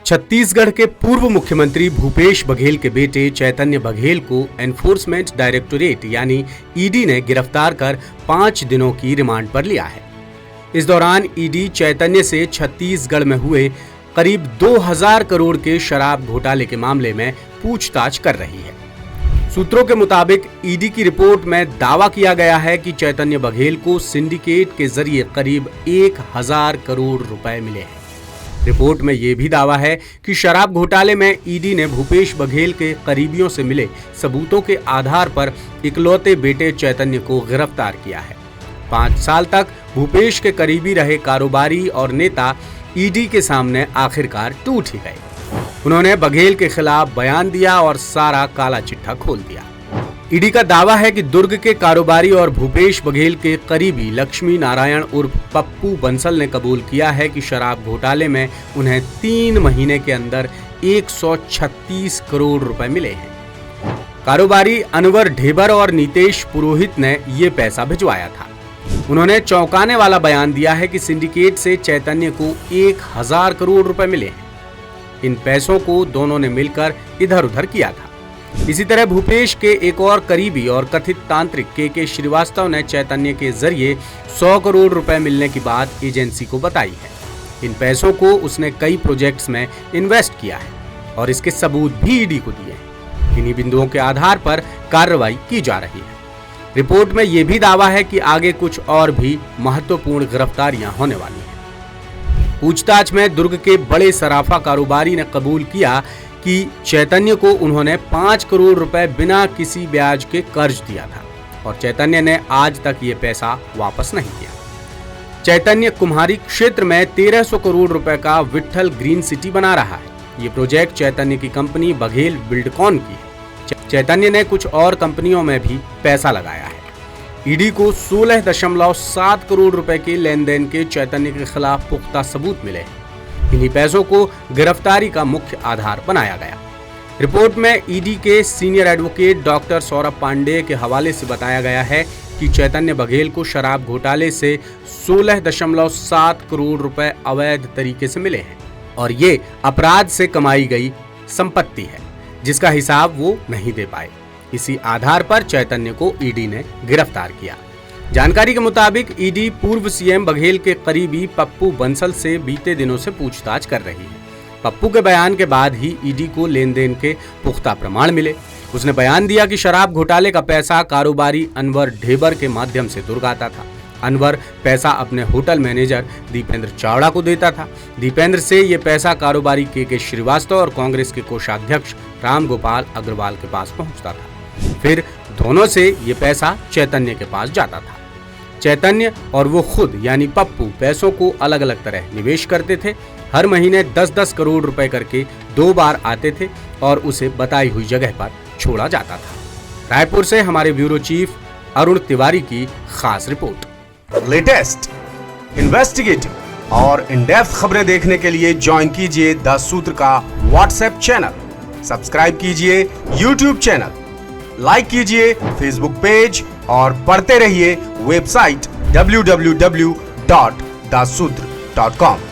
छत्तीसगढ़ के पूर्व मुख्यमंत्री भूपेश बघेल के बेटे चैतन्य बघेल को एनफोर्समेंट डायरेक्टोरेट यानी ईडी ने गिरफ्तार कर 5 दिनों की रिमांड पर लिया है। इस दौरान ईडी चैतन्य से छत्तीसगढ़ में हुए करीब 2000 करोड़ के शराब घोटाले के मामले में पूछताछ कर रही है। सूत्रों के मुताबिक ईडी की रिपोर्ट में दावा किया गया है कि चैतन्य बघेल को सिंडिकेट के जरिए करीब 1000 करोड़ रुपए मिले हैं। रिपोर्ट में यह भी दावा है कि शराब घोटाले में ईडी ने भूपेश बघेल के करीबियों से मिले सबूतों के आधार पर इकलौते बेटे चैतन्य को गिरफ्तार किया है। 5 साल तक भूपेश के करीबी रहे कारोबारी और नेता ईडी के सामने आखिरकार टूट ही गए। उन्होंने बघेल के खिलाफ बयान दिया और सारा काला चिट्ठा खोल दिया। ईडी का दावा है कि दुर्ग के कारोबारी और भूपेश बघेल के करीबी लक्ष्मी नारायण उर्फ पप्पू बंसल ने कबूल किया है कि शराब घोटाले में उन्हें 3 महीने के अंदर 136 करोड़ रुपए मिले हैं। कारोबारी अनवर ढेबर और नीतेश पुरोहित ने ये पैसा भिजवाया था। उन्होंने चौंकाने वाला बयान दिया है कि सिंडिकेट से चैतन्य को 1000 करोड़ रुपए मिले हैं। इन पैसों को दोनों ने मिलकर इधर उधर किया था। इसी तरह भूपेश के एक और करीबी और कथित तांत्रिक के श्रीवास्तव ने चैतन्य के जरिए 100 करोड़ रुपए मिलने की बात एजेंसी को बताई है। इन पैसों को उसने कई प्रोजेक्ट्स में इन्वेस्ट किया है और इसके सबूत भी ईडी को दिए हैं। इन्हीं बिंदुओं के आधार पर कार्रवाई की जा रही है। रिपोर्ट में यह भी दावा है कि आगे कुछ और भी महत्वपूर्ण गिरफ्तारियां होने वाली हैं। पूछताछ में दुर्ग के बड़े सराफा कारोबारी ने कबूल किया कि चैतन्य को उन्होंने 5 करोड़ रुपए बिना किसी ब्याज के कर्ज दिया था और चैतन्य ने आज तक ये पैसा वापस नहीं किया। चैतन्य कुम्हारी क्षेत्र में 1300 करोड़ रुपए का विट्ठल ग्रीन सिटी बना रहा है। ये प्रोजेक्ट चैतन्य की कंपनी बघेल बिल्डकॉन की है। चैतन्य ने कुछ और कंपनियों में भी पैसा लगाया है। ईडी को 16.7 करोड़ रुपए के लेन देन के चैतन्य के खिलाफ पुख्ता सबूत मिले हैं। इन्हीं पैसों को गिरफ्तारी का मुख्य आधार बनाया गया। रिपोर्ट में ईडी के senior advocate doctor Saurabh Pandey के हवाले से बताया गया है कि चैतन्य बघेल को शराब घोटाले से 16.7 करोड़ रुपए अवैध तरीके से मिले हैं और ये अपराध से कमाई गई संपत्ति है जिसका हिसाब वो नहीं दे पाए। इसी आधार पर चैतन्य को ईडी ने गिरफ्तार किया। जानकारी के मुताबिक ईडी पूर्व सीएम बघेल के करीबी पप्पू बंसल से बीते दिनों से पूछताछ कर रही है। पप्पू के बयान के बाद ही ईडी को लेन देन के पुख्ता प्रमाण मिले। उसने बयान दिया कि शराब घोटाले का पैसा कारोबारी अनवर ढेबर के माध्यम से दुर्ग आता था। अनवर पैसा अपने होटल मैनेजर दीपेंद्र चावड़ा को देता था। दीपेंद्र से ये पैसा कारोबारी के श्रीवास्तव और कांग्रेस के कोषाध्यक्ष रामगोपाल अग्रवाल के पास पहुंचता था। फिर दोनों से ये पैसा चैतन्य के पास जाता था। चैतन्य और वो खुद यानी पप्पू पैसों को अलग अलग तरह निवेश करते थे। हर महीने 10-10 करोड़ रुपए करके 2 बार आते थे और उसे बताई हुई जगह पर छोड़ा जाता था। रायपुर से हमारे ब्यूरो चीफ अरुण तिवारी की खास रिपोर्ट। लेटेस्ट, इन्वेस्टिगेटिव और इन डेप्थ खबरें देखने के लिए ज्वाइन कीजिए द सूत्र का व्हाट्सएप चैनल, सब्सक्राइब कीजिए यूट्यूब चैनल, लाइक कीजिए फेसबुक पेज और पढ़ते रहिए वेबसाइट www.dasudr.com।